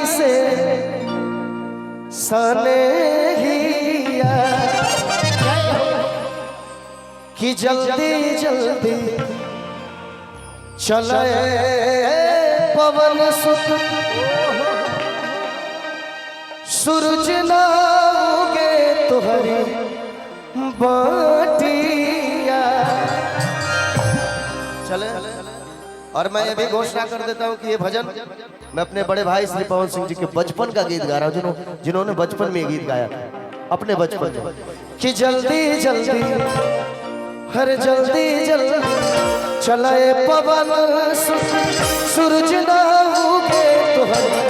से सनेहिया कि जल्दी जल्दी चले पवन सुत सूरज ना उगे तुहरी बाटिया। चले और मैं ये भी घोषणा कर देता हूँ कि ये भजन मैं अपने बड़े भाई श्री पवन सिंह जी के बचपन का गीत गा रहा हूँ, जिन्होंने बचपन में गीत गाया था अपने बचपन में कि जल्दी जल्दी हर जल्दी जल्दी चलाए पवन सूरज ना उगे तुहरी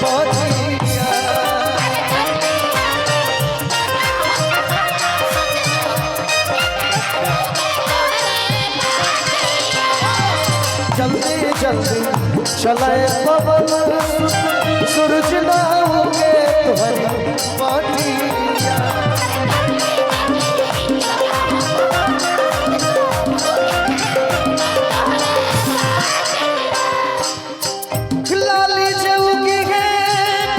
बाटिया। जल्दी जल्दी चलाए पवन सूरज ना उगे तुहरी बाटिया। लाली जऊगी है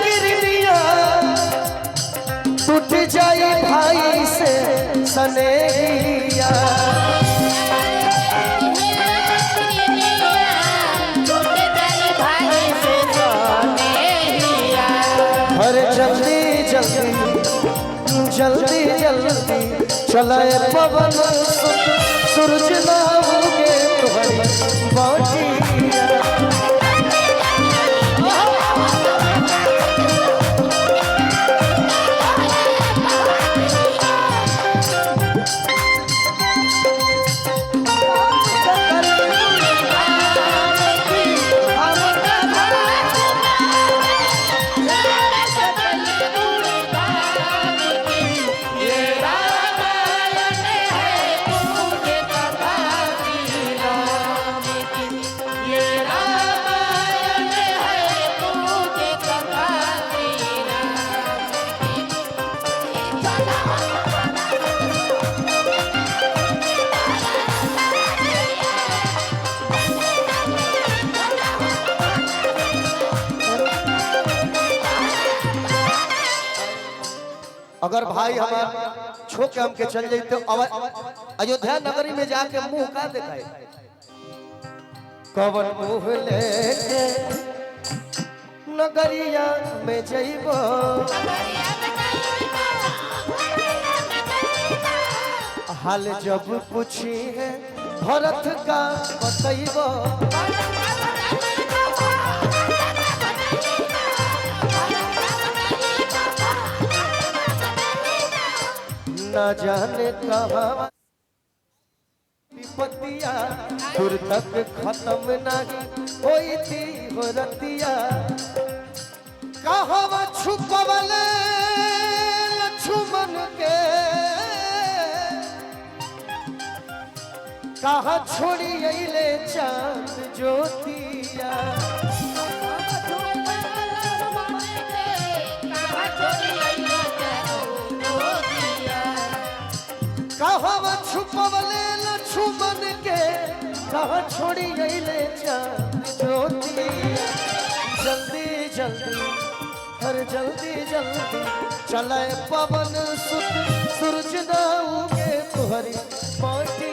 किरनिया टूट जाई भाई से सनेहिया। जल्दी जल्दी जल्दी जल्दी चलाए पवन सूरज ना उगे तुहरी बाटिया। अगर भाई हमारे छो के हमके चल जाते तो अयोध्या नगरी में जाके मुंह का दिखाए कवन मुंह लेके नगरिया में जइबो हाल जब पूछी है भरत का बतइबो। न जाने कहाँ विपत्तिया दूर तक खत्म नहीं होई थी हो रतिया। कहाँ छुपवले लक्ष्मण के कहाँ छोड़ी अइले चांद ज्योतिया। कहाँ छुपवले लक्ष्मण के कहाँ छोड़ी अइले चांद ज्योतिया। जल्दी जल्दी हर जल्दी जल्दी चलाए पवन सूरज ना उगे तुहरी बाटिया।